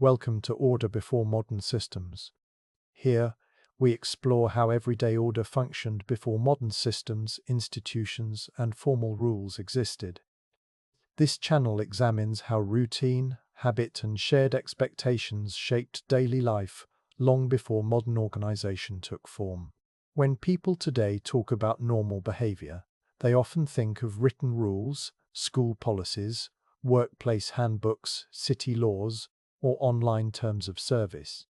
Welcome to Order Before Modern Systems. Here, we explore how everyday order functioned before modern systems, institutions, and formal rules existed. This channel examines how routine, habit, and shared expectations shaped daily life long before modern organization took form. When people today talk about normal behavior, they often think of written rules, school policies, workplace handbooks, city laws, or online terms of service.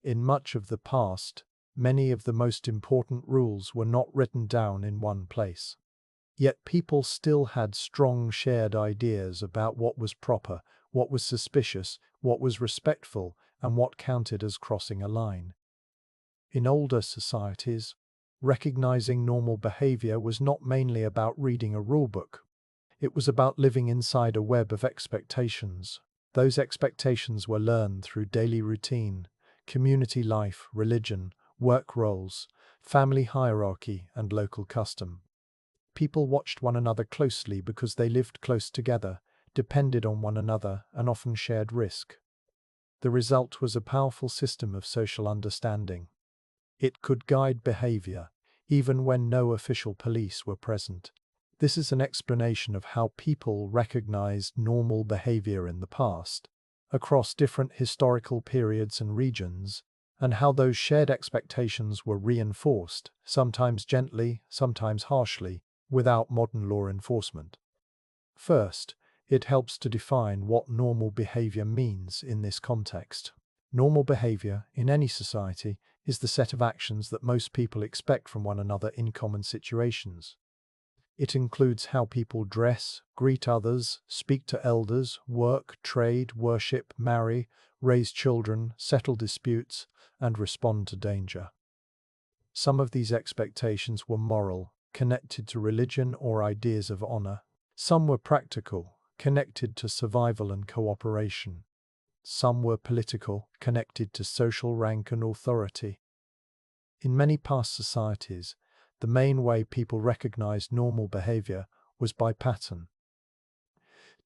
In much of the past, many of the most important rules were not written down in one place. Yet people still had strong shared ideas about what was proper, what was suspicious, what was respectful, and what counted as crossing a line. In older societies, recognizing normal behavior was not mainly about reading a rulebook. It was about living inside a web of expectations. Those expectations were learned through daily routine, community life, religion, work roles, family hierarchy, and local custom. People watched one another closely because they lived close together, depended on one another, and often shared risk. The result was a powerful system of social understanding. It could guide behavior, even when no official police were present. This is an explanation of how people recognized normal behavior in the past, across different historical periods and regions, and how those shared expectations were reinforced, sometimes gently, sometimes harshly, without modern law enforcement. First, it helps to define what normal behavior means in this context. Normal behavior, in any society, is the set of actions that most people expect from one another in common situations. It includes how people dress, greet others, speak to elders, work, trade, worship, marry, raise children, settle disputes, and respond to danger. Some of these expectations were moral, connected to religion or ideas of honor. Some were practical, connected to survival and cooperation. Some were political, connected to social rank and authority. In many past societies, the main way people recognized normal behavior was by pattern.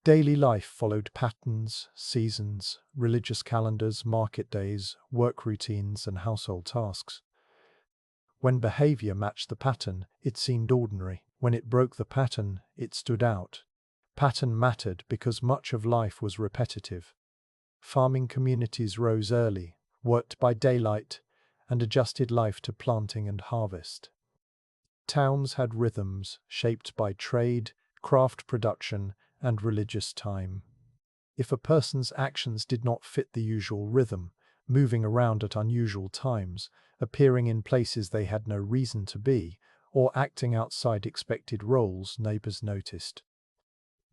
Daily life followed patterns, seasons, religious calendars, market days, work routines, and household tasks. When behavior matched the pattern, it seemed ordinary. When it broke the pattern, it stood out. Pattern mattered because much of life was repetitive. Farming communities rose early, worked by daylight, and adjusted life to planting and harvest. Towns had rhythms shaped by trade, craft production, and religious time. If a person's actions did not fit the usual rhythm, moving around at unusual times, appearing in places they had no reason to be, or acting outside expected roles, neighbors noticed.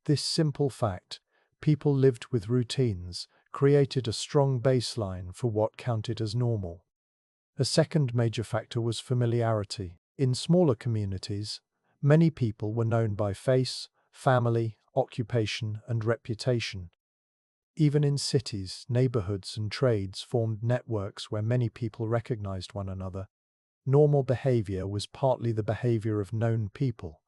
This simple fact, people lived with routines, created a strong baseline for what counted as normal. A second major factor was familiarity. In smaller communities, many people were known by face, family, occupation, and reputation. Even in cities, neighborhoods and trades formed networks where many people recognized one another. Normal behavior was partly the behavior of known people,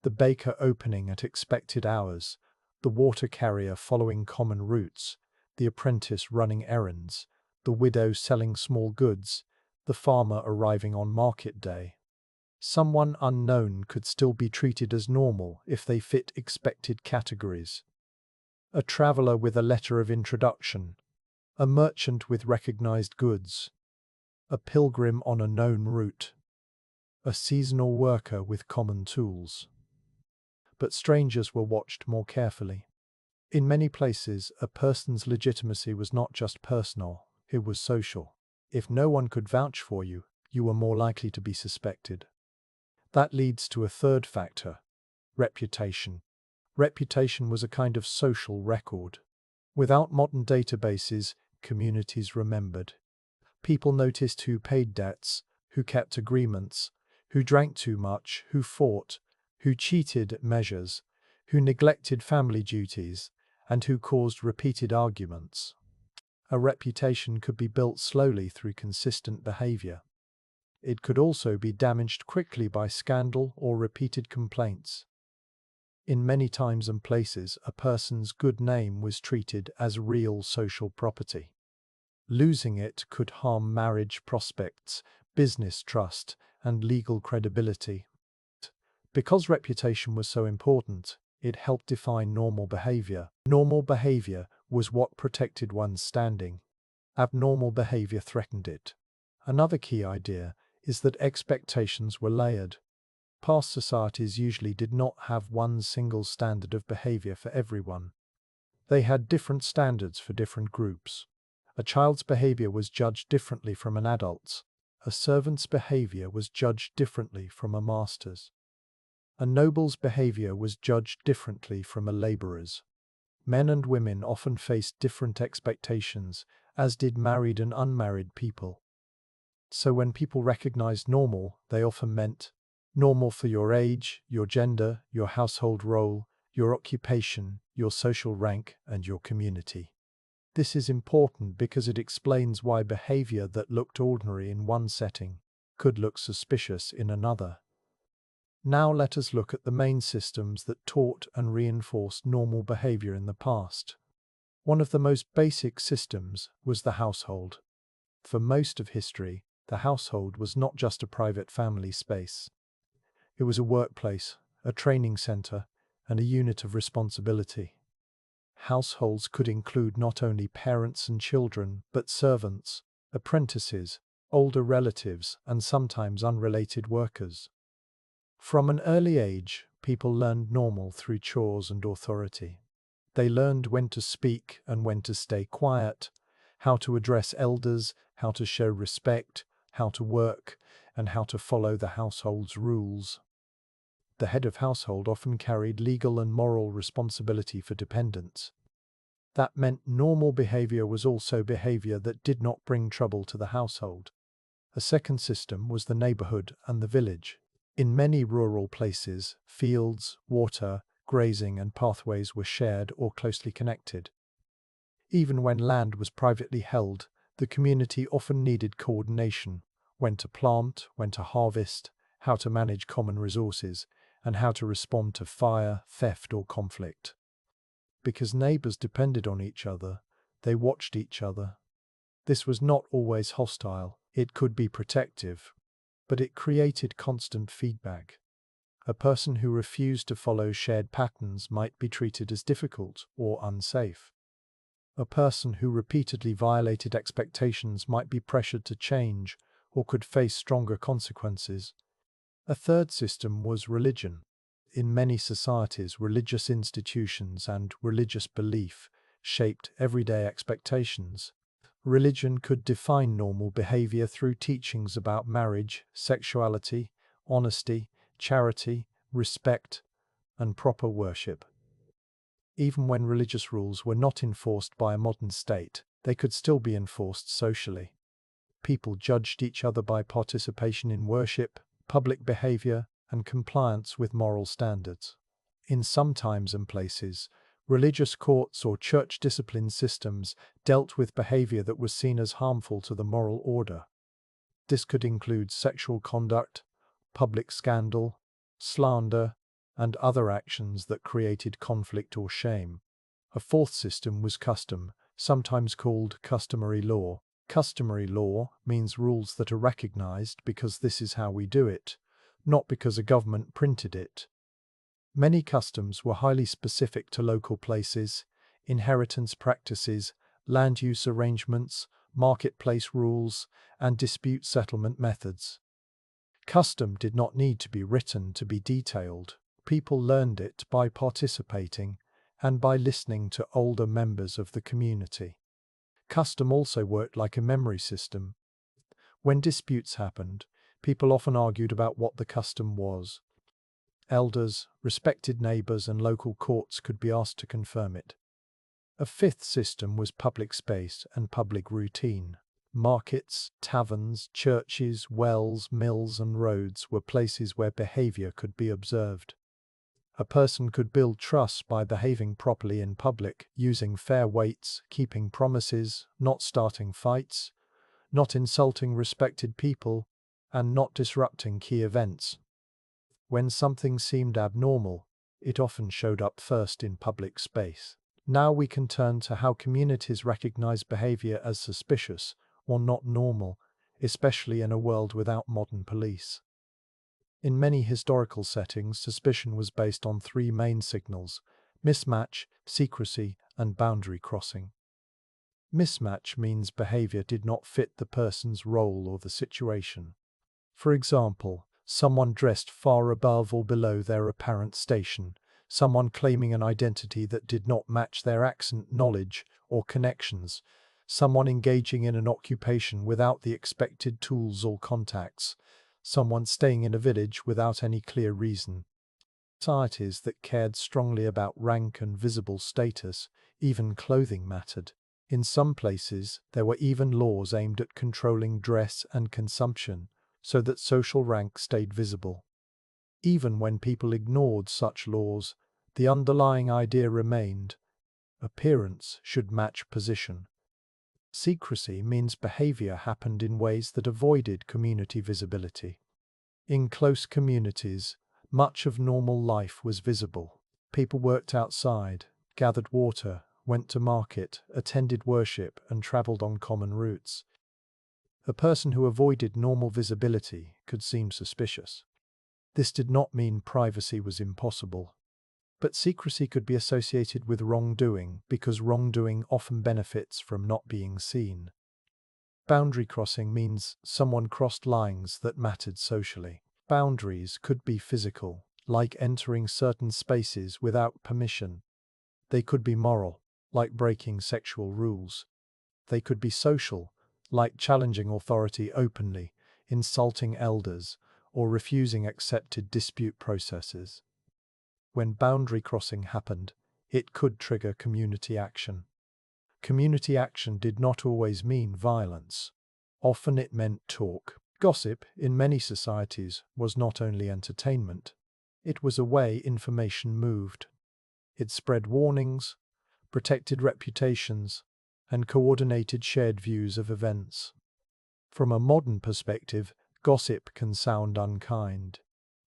the baker opening at expected hours, the water carrier following common routes, the apprentice running errands, the widow selling small goods, the farmer arriving on market day. Someone unknown could still be treated as normal if they fit expected categories. A traveler with a letter of introduction, a merchant with recognized goods, a pilgrim on a known route, a seasonal worker with common tools. But strangers were watched more carefully. In many places, a person's legitimacy was not just personal, it was social. If no one could vouch for you, you were more likely to be suspected. That leads to a third factor: reputation. Reputation was a kind of social record. Without modern databases, communities remembered. People noticed who paid debts, who kept agreements, who drank too much, who fought, who cheated at measures, who neglected family duties, and who caused repeated arguments. A reputation could be built slowly through consistent behavior. It could also be damaged quickly by scandal or repeated complaints. In many times and places, a person's good name was treated as real social property. Losing it could harm marriage prospects, business trust, and legal credibility. Because reputation was so important, it helped define normal behavior. Normal behavior was what protected one's standing. Abnormal behavior threatened it. Another key idea is that expectations were layered. Past societies usually did not have one single standard of behavior for everyone. They had different standards for different groups. A child's behavior was judged differently from an adult's. A servant's behavior was judged differently from a master's. A noble's behavior was judged differently from a laborer's. Men and women often faced different expectations, as did married and unmarried people. So when people recognized normal, they often meant normal for your age, your gender, your household role, your occupation, your social rank, and your community. This is important because it explains why behavior that looked ordinary in one setting could look suspicious in another. Now let us look at the main systems that taught and reinforced normal behavior in the past. One of the most basic systems was the household. For most of history, the household was not just a private family space. It was a workplace, a training center, and a unit of responsibility. Households could include not only parents and children, but servants, apprentices, older relatives, and sometimes unrelated workers. From an early age, people learned normal through chores and authority. They learned when to speak and when to stay quiet, how to address elders, how to show respect, how to work, and how to follow the household's rules. The head of household often carried legal and moral responsibility for dependents. That meant normal behavior was also behavior that did not bring trouble to the household. A second system was the neighborhood and the village. In many rural places, fields, water, grazing, and pathways were shared or closely connected. Even when land was privately held, the community often needed coordination: when to plant, when to harvest, how to manage common resources, and how to respond to fire, theft, or conflict. Because neighbors depended on each other, they watched each other. This was not always hostile, it could be protective, but it created constant feedback. A person who refused to follow shared patterns might be treated as difficult or unsafe. A person who repeatedly violated expectations might be pressured to change or could face stronger consequences. A third system was religion. In many societies, religious institutions and religious belief shaped everyday expectations. Religion could define normal behavior through teachings about marriage, sexuality, honesty, charity, respect, and proper worship. Even when religious rules were not enforced by a modern state, they could still be enforced socially. People judged each other by participation in worship, public behavior, and compliance with moral standards. In some times and places, religious courts or church discipline systems dealt with behavior that was seen as harmful to the moral order. This could include sexual conduct, public scandal, slander, and other actions that created conflict or shame. A fourth system was custom, sometimes called customary law. Customary law means rules that are recognized because this is how we do it, not because a government printed it. Many customs were highly specific to local places: inheritance practices, land use arrangements, marketplace rules, and dispute settlement methods. Custom did not need to be written to be detailed. People learned it by participating and by listening to older members of the community. Custom also worked like a memory system. When disputes happened, people often argued about what the custom was. Elders, respected neighbors, and local courts could be asked to confirm it. A fifth system was public space and public routine. Markets, taverns, churches, wells, mills, and roads were places where behavior could be observed. A person could build trust by behaving properly in public, using fair weights, keeping promises, not starting fights, not insulting respected people, and not disrupting key events. When something seemed abnormal, It often showed up first in public space. Now we can turn to how communities recognize behavior as suspicious or not normal, especially in a world without modern police. In many historical settings, suspicion was based on three main signals: mismatch, secrecy, and boundary crossing. Mismatch means behavior did not fit the person's role or the situation. For example, someone dressed far above or below their apparent station, someone claiming an identity that did not match their accent, knowledge, or connections, someone engaging in an occupation without the expected tools or contacts, someone staying in a village without any clear reason. Societies that cared strongly about rank and visible status, even clothing mattered. In some places, there were even laws aimed at controlling dress and consumption, so that social rank stayed visible. Even when people ignored such laws, the underlying idea remained: appearance should match position. Secrecy means behavior happened in ways that avoided community visibility. In close communities, much of normal life was visible. People worked outside, gathered water, went to market, attended worship, and traveled on common routes. A person who avoided normal visibility could seem suspicious. This did not mean privacy was impossible. But secrecy could be associated with wrongdoing because wrongdoing often benefits from not being seen. Boundary crossing means someone crossed lines that mattered socially. Boundaries could be physical, like entering certain spaces without permission. They could be moral, like breaking sexual rules. They could be social, like challenging authority openly, insulting elders, or refusing accepted dispute processes. When boundary crossing happened, it could trigger community action. Community action did not always mean violence. Often it meant talk. Gossip, in many societies, was not only entertainment. It was a way information moved. It spread warnings, protected reputations, and coordinated shared views of events. From a modern perspective, gossip can sound unkind.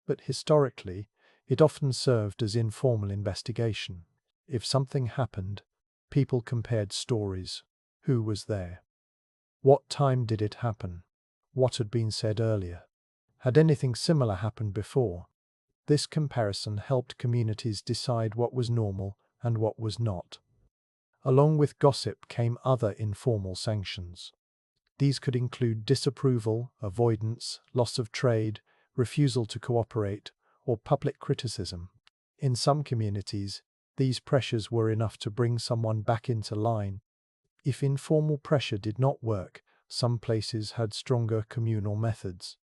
But historically, it often served as informal investigation. If something happened, people compared stories. Who was there? What time did it happen? What had been said earlier? Had anything similar happened before? This comparison helped communities decide what was normal and what was not. Along with gossip came other informal sanctions. These could include disapproval, avoidance, loss of trade, refusal to cooperate, or public criticism. In some communities, these pressures were enough to bring someone back into line. If informal pressure did not work, some places had stronger communal methods.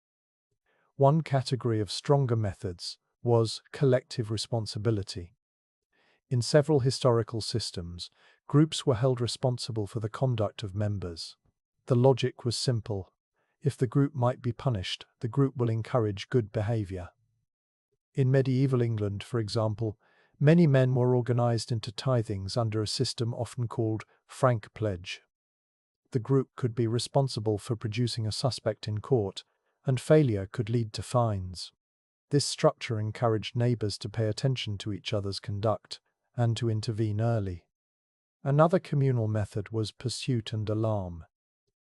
One category of stronger methods was collective responsibility. In several historical systems, groups were held responsible for the conduct of members. The logic was simple: if the group might be punished, the group will encourage good behavior. In medieval England, for example, many men were organized into tithings under a system often called frank pledge. The group could be responsible for producing a suspect in court, and failure could lead to fines. This structure encouraged neighbors to pay attention to each other's conduct and to intervene early. Another communal method was pursuit and alarm.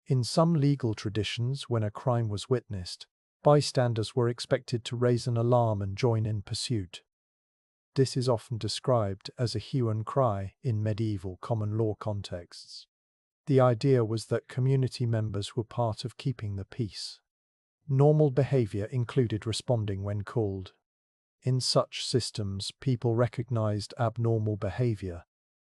In some legal traditions, when a crime was witnessed, bystanders were expected to raise an alarm and join in pursuit. This is often described as a hue and cry in medieval common law contexts. The idea was that community members were part of keeping the peace. Normal behavior included responding when called. In such systems, people recognized abnormal behavior,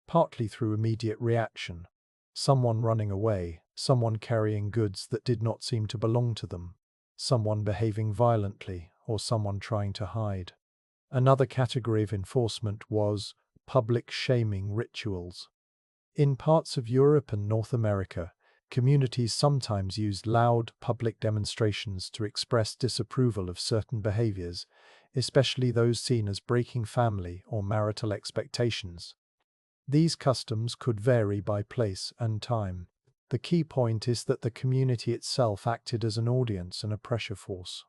partly through immediate reaction. Someone running away, someone carrying goods that did not seem to belong to them, someone behaving violently, or someone trying to hide. Another category of enforcement was public shaming rituals. In parts of Europe and North America, communities sometimes used loud public demonstrations to express disapproval of certain behaviors, especially those seen as breaking family or marital expectations. These customs could vary by place and time. The key point is that the community itself acted as an audience and a pressure force.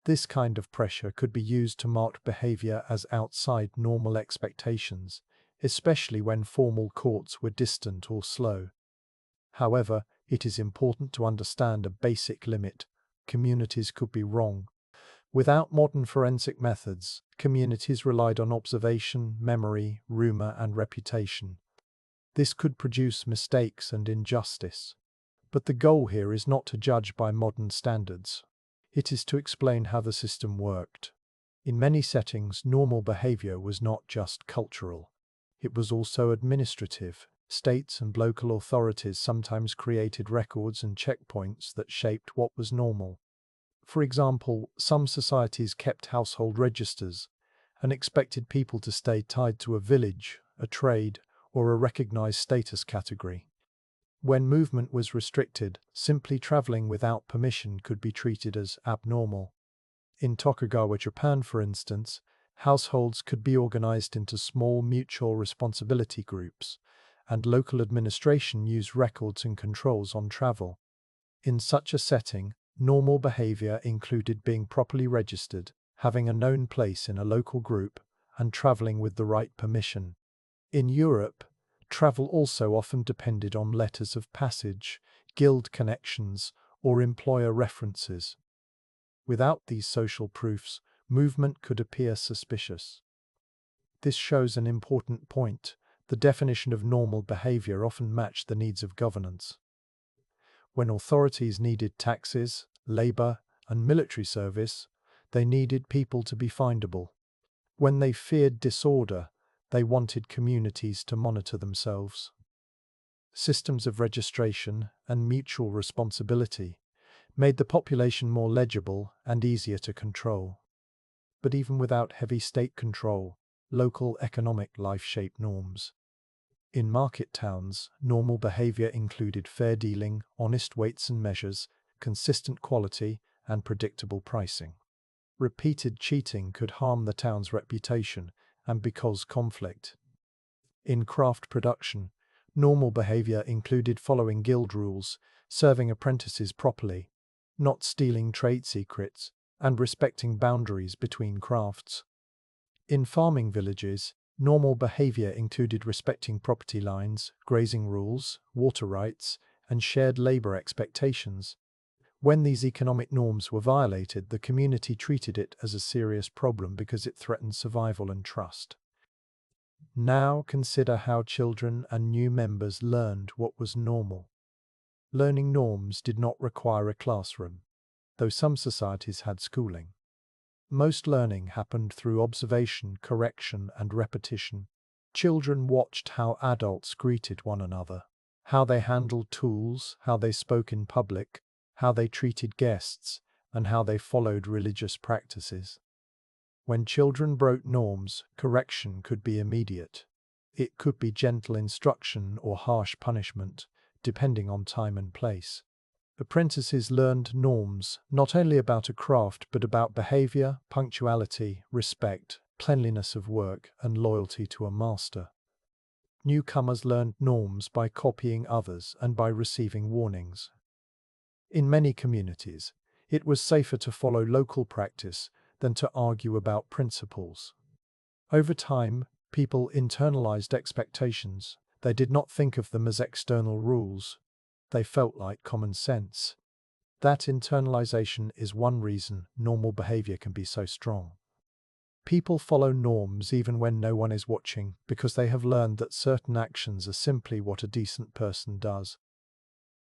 This kind of pressure could be used to mark behavior as outside normal expectations, especially when formal courts were distant or slow. However, it is important to understand a basic limit. Communities could be wrong. Without modern forensic methods, communities relied on observation, memory, rumor, and reputation. This could produce mistakes and injustice. But the goal here is not to judge by modern standards. It is to explain how the system worked. In many settings, normal behavior was not just cultural. It was also administrative. States and local authorities sometimes created records and checkpoints that shaped what was normal. For example, some societies kept household registers and expected people to stay tied to a village, a trade, or a recognized status category. When movement was restricted, simply traveling without permission could be treated as abnormal. In Tokugawa, Japan, for instance, households could be organized into small mutual responsibility groups, and local administration used records and controls on travel. In such a setting, normal behavior included being properly registered, having a known place in a local group, and traveling with the right permission. In Europe, travel also often depended on letters of passage, guild connections, or employer references. Without these social proofs, movement could appear suspicious. This shows an important point. The definition of normal behavior often matched the needs of governance. When authorities needed taxes, labor, and military service, they needed people to be findable. When they feared disorder, they wanted communities to monitor themselves. Systems of registration and mutual responsibility made the population more legible and easier to control. But even without heavy state control, local economic life shaped norms. In market towns, normal behavior included fair dealing, honest weights and measures, consistent quality, and predictable pricing. Repeated cheating could harm the town's reputation and cause conflict. In craft production, normal behavior included following guild rules, serving apprentices properly, not stealing trade secrets, and respecting boundaries between crafts. In farming villages, normal behavior included respecting property lines, grazing rules, water rights, and shared labor expectations. When these economic norms were violated, the community treated it as a serious problem because it threatened survival and trust. Now consider how children and new members learned what was normal. Learning norms did not require a classroom, though some societies had schooling. Most learning happened through observation, correction, and repetition. Children watched how adults greeted one another, how they handled tools, how they spoke in public, how they treated guests, and how they followed religious practices. When children broke norms, correction could be immediate. It could be gentle instruction or harsh punishment, depending on time and place. Apprentices learned norms not only about a craft but about behavior, punctuality, respect, cleanliness of work, and loyalty to a master. Newcomers learned norms by copying others and by receiving warnings. In many communities, it was safer to follow local practice than to argue about principles. Over time, people internalized expectations. They did not think of them as external rules. They felt like common sense. That internalization is one reason normal behavior can be so strong. People follow norms even when no one is watching because they have learned that certain actions are simply what a decent person does.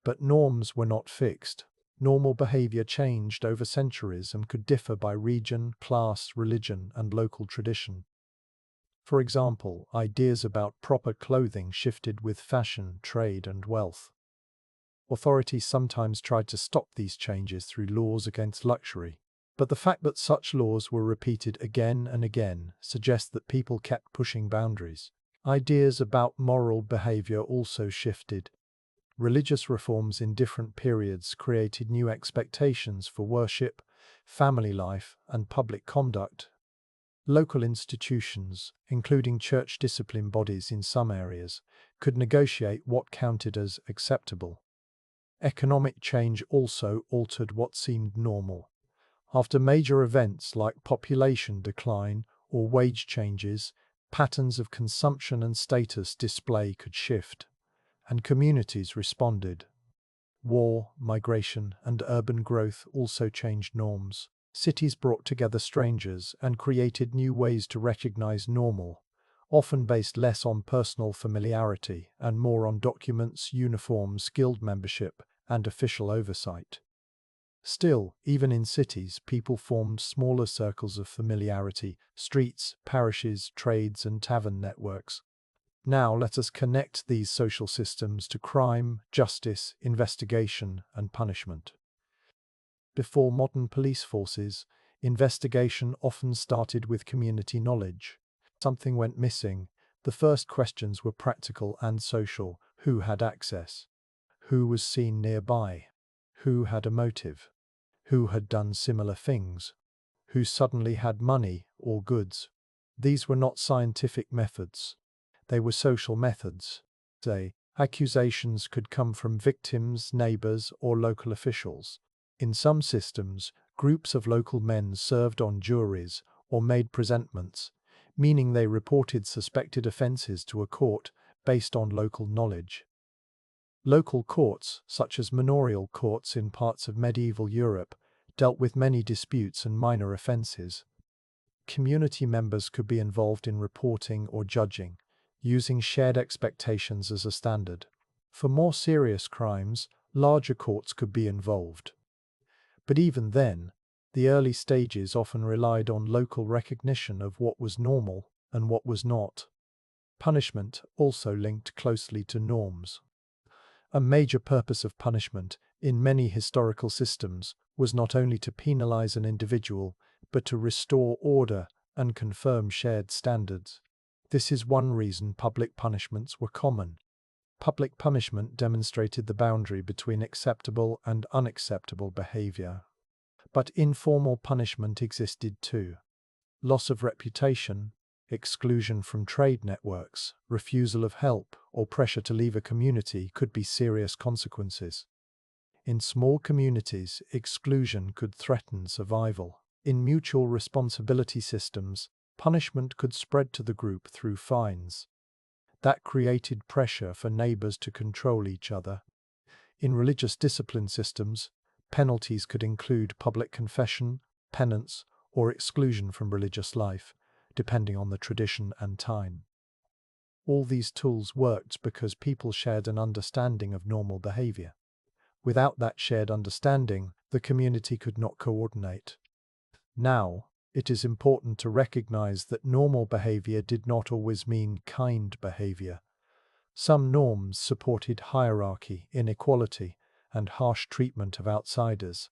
But norms were not fixed. Normal behavior changed over centuries and could differ by region, class, religion, and local tradition. For example, ideas about proper clothing shifted with fashion, trade, and wealth. Authorities sometimes tried to stop these changes through laws against luxury, but the fact that such laws were repeated again and again suggests that people kept pushing boundaries. Ideas about moral behavior also shifted. Religious reforms in different periods created new expectations for worship, family life, and public conduct. Local institutions, including church discipline bodies in some areas, could negotiate what counted as acceptable. Economic change also altered what seemed normal. After major events like population decline or wage changes, patterns of consumption and status display could shift, and communities responded. War, migration, and urban growth also changed norms. Cities brought together strangers and created new ways to recognize normal, often based less on personal familiarity and more on documents, uniforms, guild membership, and official oversight. Still, even in cities, people formed smaller circles of familiarity: streets, parishes, trades, and tavern networks. Now let us connect these social systems to crime, justice, investigation, and punishment. Before modern police forces, investigation often started with community knowledge. Something went missing. The first questions were practical and social. Who had access? Who was seen nearby? Who had a motive? Who had done similar things? Who suddenly had money or goods? These were not scientific methods. They were social methods. Accusations could come from victims, neighbors, or local officials. In some systems, groups of local men served on juries or made presentments, meaning they reported suspected offenses to a court based on local knowledge. Local courts, such as manorial courts in parts of medieval Europe, dealt with many disputes and minor offenses. Community members could be involved in reporting or judging, using shared expectations as a standard. For more serious crimes, larger courts could be involved. But even then, the early stages often relied on local recognition of what was normal and what was not. Punishment also linked closely to norms. A major purpose of punishment in many historical systems was not only to penalize an individual, but to restore order and confirm shared standards. This is one reason public punishments were common. Public punishment demonstrated the boundary between acceptable and unacceptable behavior. But informal punishment existed too. Loss of reputation, exclusion from trade networks, refusal of help, or pressure to leave a community could be serious consequences. In small communities, exclusion could threaten survival. In mutual responsibility systems, punishment could spread to the group through fines. That created pressure for neighbors to control each other. In religious discipline systems, penalties could include public confession, penance, or exclusion from religious life, depending on the tradition and time. All these tools worked because people shared an understanding of normal behavior. Without that shared understanding, the community could not coordinate. Now, it is important to recognize that normal behavior did not always mean kind behavior. Some norms supported hierarchy, inequality, and harsh treatment of outsiders.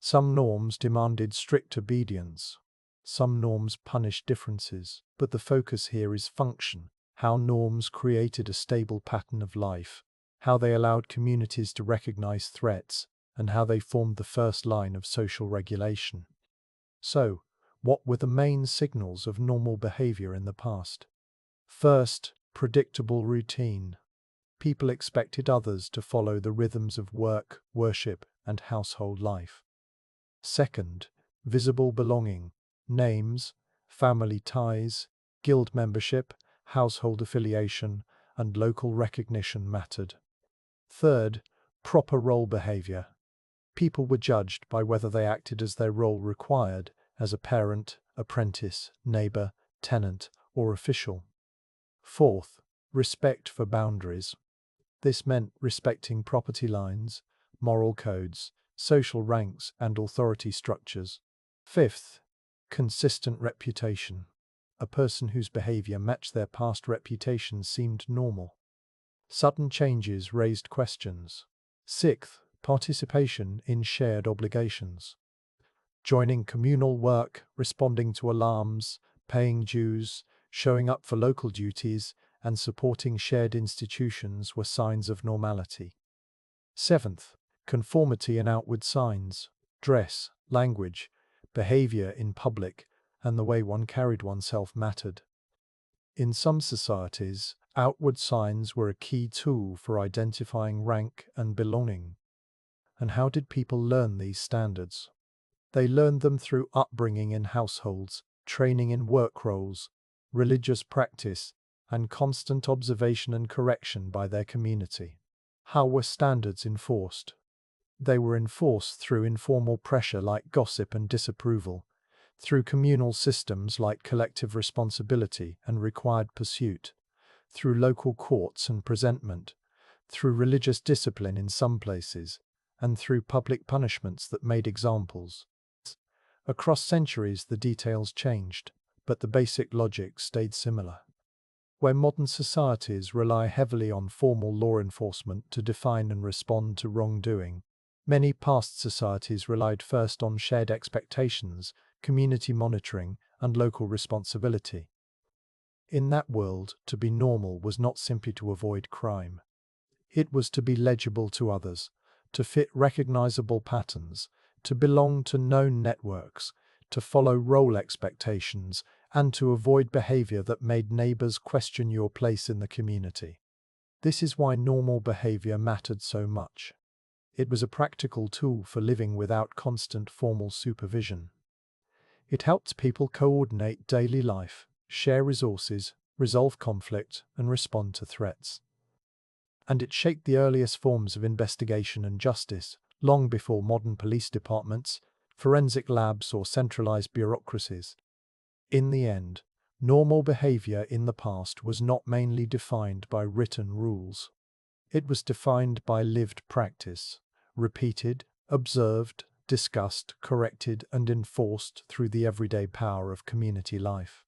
Some norms demanded strict obedience. Some norms punished differences, but the focus here is function, how norms created a stable pattern of life, how they allowed communities to recognize threats, and how they formed the first line of social regulation. So, what were the main signals of normal behavior in the past? First, predictable routine. People expected others to follow the rhythms of work, worship, and household life. Second, visible belonging. Names, family ties, guild membership, household affiliation, and local recognition mattered. Third, proper role behavior. People were judged by whether they acted as their role required, as a parent, apprentice, neighbor, tenant, or official. Fourth, respect for boundaries. This meant respecting property lines, moral codes, social ranks, and authority structures. Fifth, consistent reputation. A person whose behavior matched their past reputation seemed normal. Sudden changes raised questions. Sixth, participation in shared obligations. Joining communal work, responding to alarms, paying dues, showing up for local duties, and supporting shared institutions were signs of normality. Seventh, conformity in outward signs. Dress, language, behavior in public, and the way one carried oneself mattered. In some societies, outward signs were a key tool for identifying rank and belonging. And how did people learn these standards? They learned them through upbringing in households, training in work roles, religious practice, and constant observation and correction by their community. How were standards enforced? They were enforced through informal pressure like gossip and disapproval, through communal systems like collective responsibility and required pursuit, through local courts and presentment, through religious discipline in some places, and through public punishments that made examples. Across centuries the details changed, but the basic logic stayed similar. Where modern societies rely heavily on formal law enforcement to define and respond to wrongdoing, many past societies relied first on shared expectations, community monitoring, and local responsibility. In that world, to be normal was not simply to avoid crime. It was to be legible to others, to fit recognizable patterns, to belong to known networks, to follow role expectations, and to avoid behavior that made neighbors question your place in the community. This is why normal behavior mattered so much. It was a practical tool for living without constant formal supervision. It helped people coordinate daily life, share resources, resolve conflict, and respond to threats. And it shaped the earliest forms of investigation and justice, long before modern police departments, forensic labs, or centralized bureaucracies. In the end, normal behavior in the past was not mainly defined by written rules. It was defined by lived practice, repeated, observed, discussed, corrected, and enforced through the everyday power of community life.